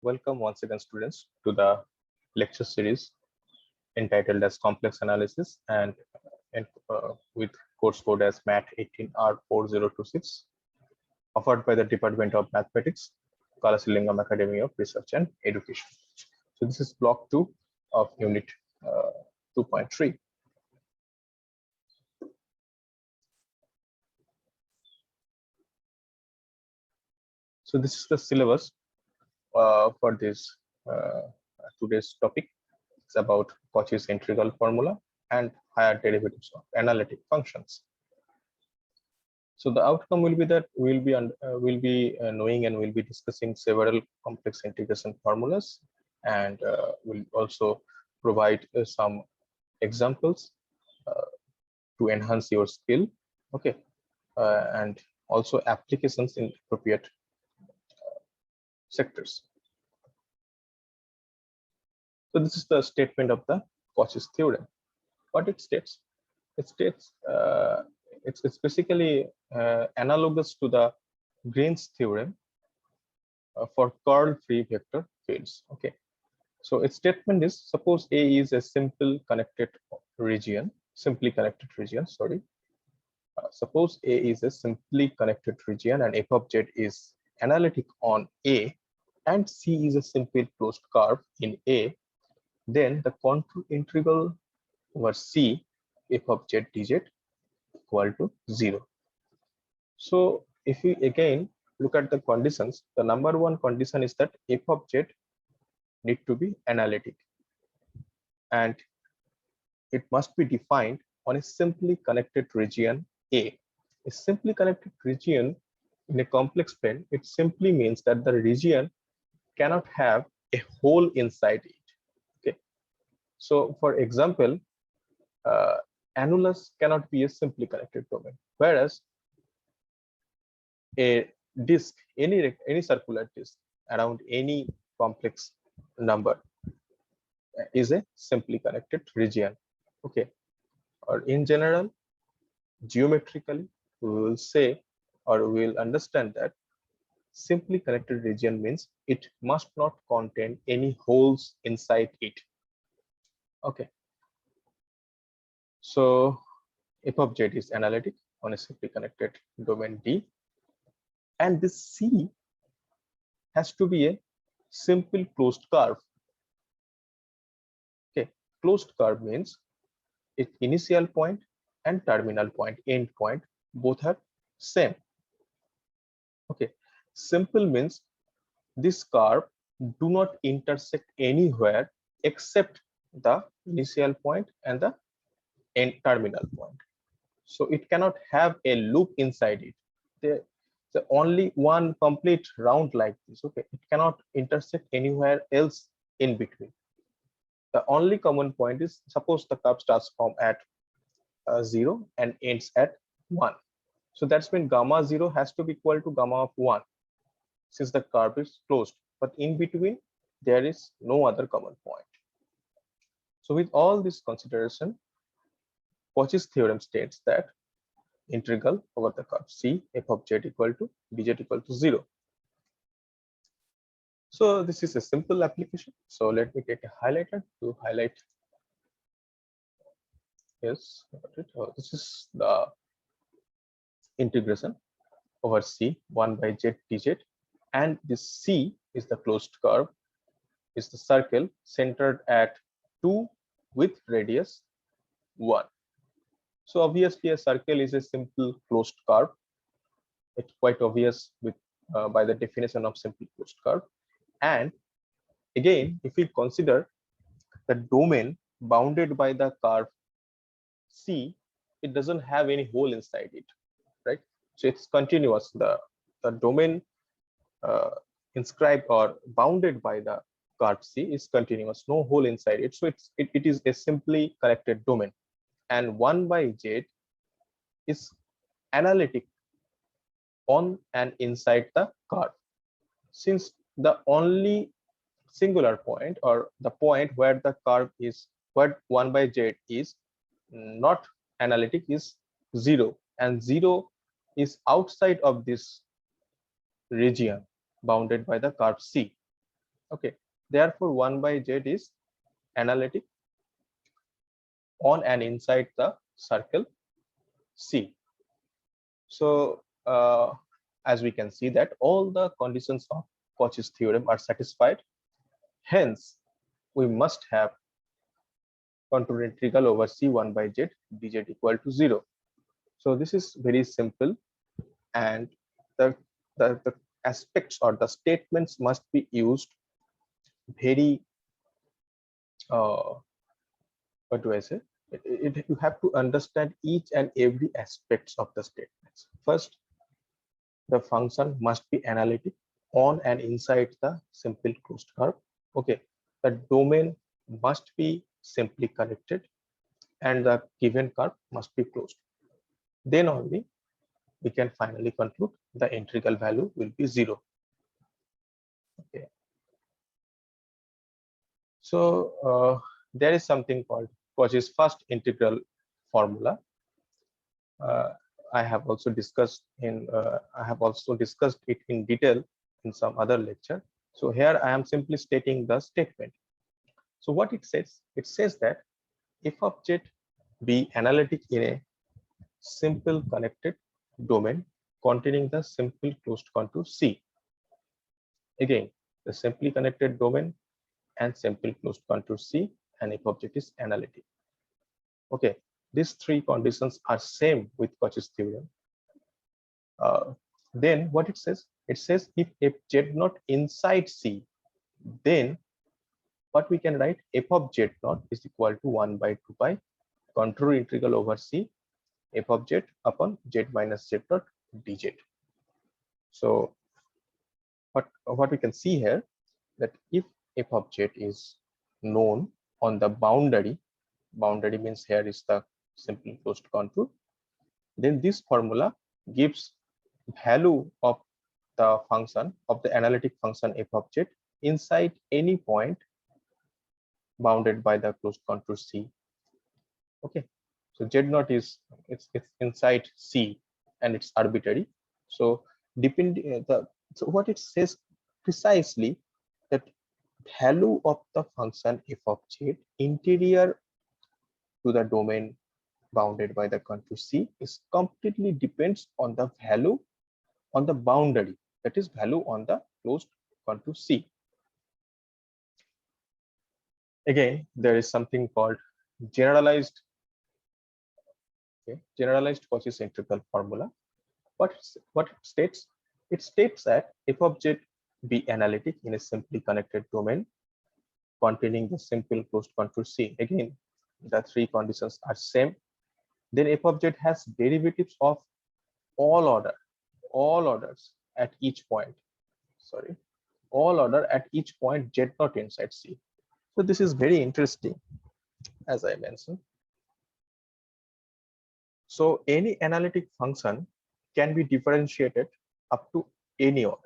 welcome once again students to the lecture series entitled as Complex Analysis and with course code as MAT 18R4026 offered by the Department of Mathematics, Kalasilingam Academy of Research and Education. So this is block 2 of unit 2.3. So this is the syllabus for this today's topic. It's about Cauchy's integral formula and higher derivatives of analytic functions. So the outcome will be that we'll be knowing and we'll be discussing several complex integration formulas, and we'll also provide some examples to enhance your skill. Okay, and also applications in appropriate sectors. So this is the statement of the Cauchy's theorem. What it states? It states it's basically analogous to the Green's theorem for curl-free vector fields. Okay, so its statement is: suppose A is a simply connected region. Sorry. Suppose A is a simply connected region and f of z is analytic on A, and C is a simple closed curve in A. Then the contour integral over C f of z dz equal to 0. So if we again look at the conditions, the number one condition is that f of z need to be analytic, and it must be defined on a simply connected region A. A simply connected region in a complex plane, it simply means that the region cannot have a hole inside it. Okay, so for example, annulus cannot be a simply connected domain, whereas a disk, any circular disk around any complex number is a simply connected region. Okay, or in general, geometrically, we will say, or we will understand that simply connected region means it must not contain any holes inside it. Okay, so f of z is analytic on a simply connected domain D, and this C has to be a simple closed curve. Okay, closed curve means its initial point and terminal point, end point, both are same. Okay, simple means this curve do not intersect anywhere except the initial point and the end terminal point. So it cannot have a loop inside it. The only one complete round like this. Okay, it cannot intersect anywhere else in between. The only common point is, suppose the curve starts from at 0 and ends at 1. So that's when gamma 0 has to be equal to gamma of 1, since the curve is closed. But in between, there is no other common point. So with all this consideration, Cauchy's theorem states that integral over the curve C f of z equal to dz equal to 0. So this is a simple application. So let me take a highlighter to highlight. Yes, this is the integration over C 1 by z dz, and this C is the closed curve, is the circle centered at 2 with radius 1. So obviously a circle is a simple closed curve. It's quite obvious with by the definition of simple closed curve. And again, if we consider the domain bounded by the curve C, it doesn't have any hole inside it, right? So it's continuous. The domain inscribed or bounded by the curve C is continuous, no hole inside it. So it is a simply connected domain, and 1 by z is analytic on and inside the curve. Since the only singular point, or the point where the curve is, where 1 by z is not analytic, is 0, and 0 is outside of this region bounded by the curve C. Okay, therefore 1 by z is analytic on and inside the circle C. So as we can see that all the conditions of Cauchy's theorem are satisfied. Hence, we must have contour integral over C1 by z dz equal to 0. So this is very simple, and the aspects or the statements must be used very what do I say? You have to understand each and every aspects of the statements. First, the function must be analytic on and inside the simple closed curve. Okay, the domain must be simply connected and the given curve must be closed. Then only we can finally conclude the integral value will be 0. Okay, so there is something called Cauchy's first integral formula. I have also discussed it in detail in some other lecture. So here I am simply stating the statement. So what it says that f of z be analytic in a simple connected domain containing the simple closed contour C. Again, the simply connected domain and simple closed contour C, and f of z is analytic. Okay, these three conditions are same with Cauchy's theorem. Then what it says if f z naught inside C, then what we can write, f of z naught is equal to 1 by 2 pi contour integral over C f of z upon z minus z dot dz. So what we can see here, that if f of z is known on the boundary means here is the simple closed contour, then this formula gives value of the function of the analytic function f of z inside any point bounded by the closed contour C. Okay, so z naught is it's inside C and it's arbitrary. So so what it says precisely, that value of the function f of z interior to the domain bounded by the contour C is completely depends on the value on the boundary, that is value on the closed contour C. Again, there is something called generalized Cauchy's integral formula. What it states? It states that f of z be analytic in a simply connected domain containing the simple closed contour C. Again, the three conditions are same. Then f of z has derivatives of all orders at each point. Sorry, all order at each point z naught inside C. So this is very interesting, as I mentioned. So any analytic function can be differentiated up to any order.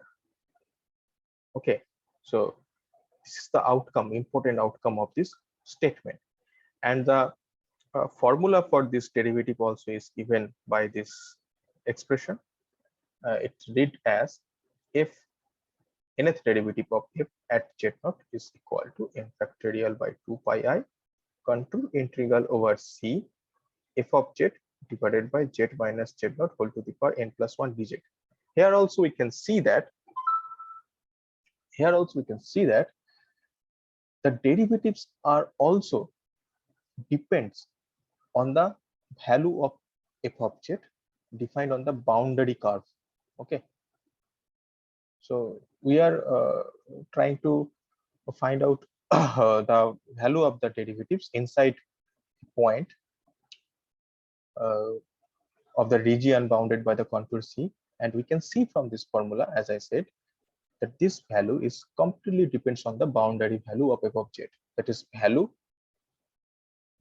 Okay, so this is the outcome, important outcome of this statement. And the formula for this derivative also is given by this expression. It's read as if nth derivative of f at z naught is equal to n factorial by 2 pi I contour integral over C f of z divided by z minus z naught whole to the power n plus 1 dz. Here also we can see that the derivatives are also depends on the value of f of z defined on the boundary curve. Okay, so we are trying to find out the value of the derivatives inside point of the region bounded by the contour C, and we can see from this formula, as I said, that this value is completely depends on the boundary value of f of z, that is value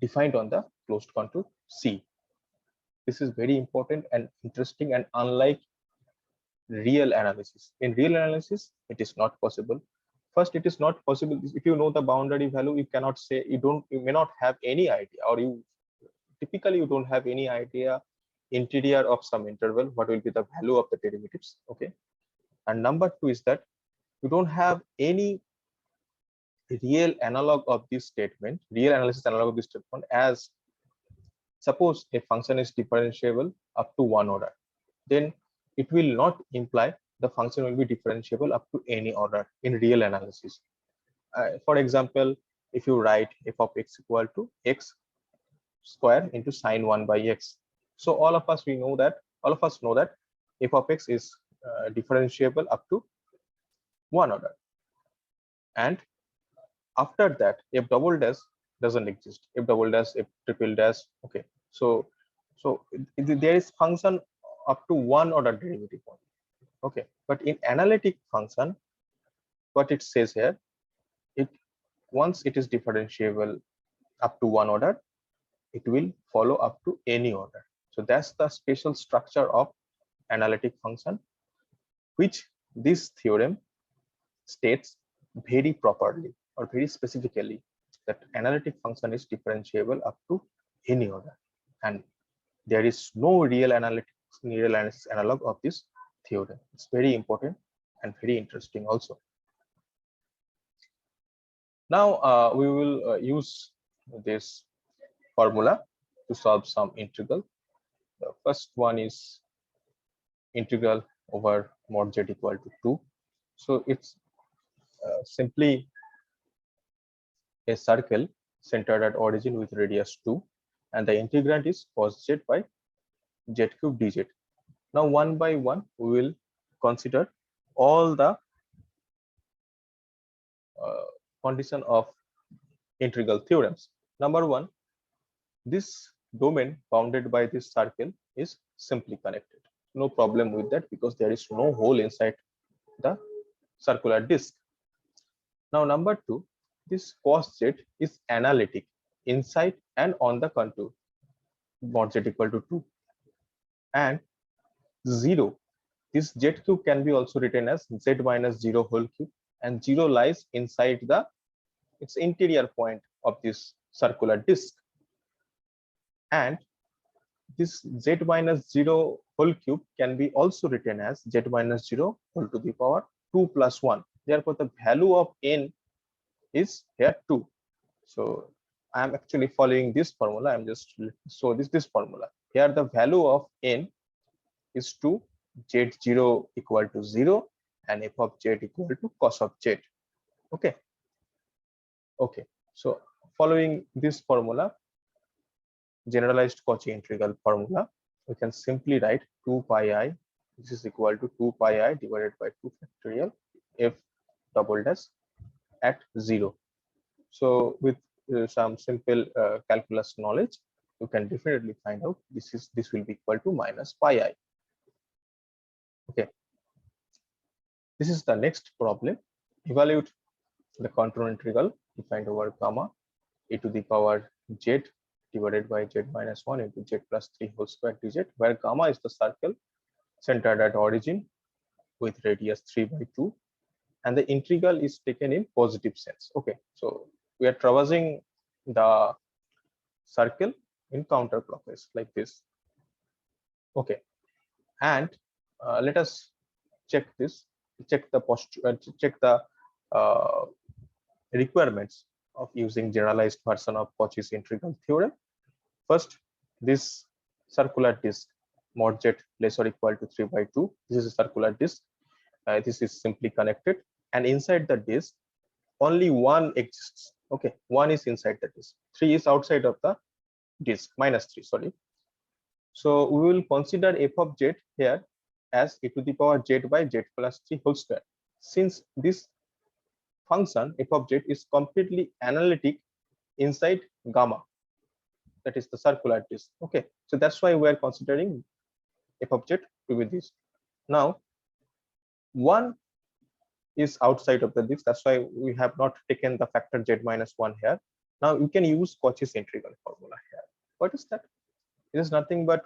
defined on the closed contour C. This is very important and interesting, and unlike real analysis. In real analysis, it is not possible. First, it is not possible if you know the boundary value, you cannot say, you may not have any idea, or you typically you don't have any idea interior of some interval what will be the value of the derivatives. Okay, and number two is that you don't have any real analog of this statement, real analysis analog of this statement, as suppose a function is differentiable up to one order, then it will not imply the function will be differentiable up to any order in real analysis. For example, if you write f of x equal to x square into sine 1 by x, so all of us know that f of x is differentiable up to one order, and after that f double dash doesn't exist. F double dash, f triple dash, okay, so there is function up to one order derivative only. Okay, but in analytic function, what it says here, it once it is differentiable up to one order, it will follow up to any order. So that's the special structure of analytic function, which this theorem states very properly or very specifically, that analytic function is differentiable up to any order, and there is no real analysis analog of this theorem. It's very important and very interesting also. Now we will use this formula to solve some integral. The first one is integral over mod z equal to 2. So it's simply a circle centered at origin with radius 2, and the integrand is cos z by z cube dz. Now one by one we will consider all the condition of integral theorems. Number one, this domain bounded by this circle is simply connected. No problem with that, because there is no hole inside the circular disk. Now number two, this cos z is analytic inside and on the contour mod z equal to 2, and 0, this z cube can be also written as z minus 0 whole cube, and 0 lies inside the its interior point of this circular disk, and this z minus 0 whole cube can be also written as z minus 0 whole to the power 2 plus 1. Therefore the value of n is here 2. So I am actually following this formula. I'm just show this formula. Here the value of n is 2, z0 equal to 0, and f of z equal to cos of z. Okay. So following this formula, generalized Cauchy integral formula, we can simply write 2 pi I, this is equal to 2 pi I divided by 2 factorial f double dash at 0. So with some simple calculus knowledge, you can definitely find out this will be equal to minus pi I. Okay, this is the next problem. Evaluate the contour integral defined over gamma e to the power z divided by z minus 1 into z plus 3 whole square dz, where gamma is the circle centered at origin with radius 3 by 2, and the integral is taken in positive sense. Okay, so we are traversing the circle in counterclockwise like this. Okay, and let us check the requirements of using generalized version of Cauchy's integral theorem. First, this circular disk mod z less or equal to 3 by 2. This is a circular disk. This is simply connected, and inside the disk only one exists. Okay, one is inside the disk, 3 is outside of the disk, minus 3, sorry. So we will consider f of z here as e to the power z by z plus 3 whole square. Since this function f of z is completely analytic inside gamma, that is the circular disk. Okay, so that's why we are considering f of z to be this. Now one is outside of the disk, that's why we have not taken the factor z minus 1 here. Now you can use Cauchy's integral formula here. What is that? It is nothing but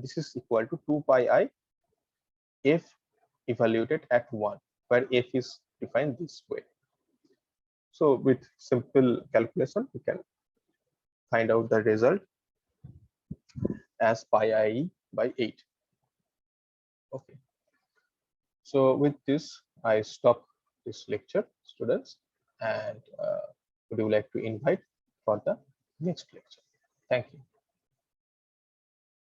this is equal to 2 pi I f evaluated at 1, where f is defined this way. So with simple calculation, we can find out the result as pi I by 8. Okay. So with this, I stop this lecture, students, and would you like to invite for the next lecture? Thank you.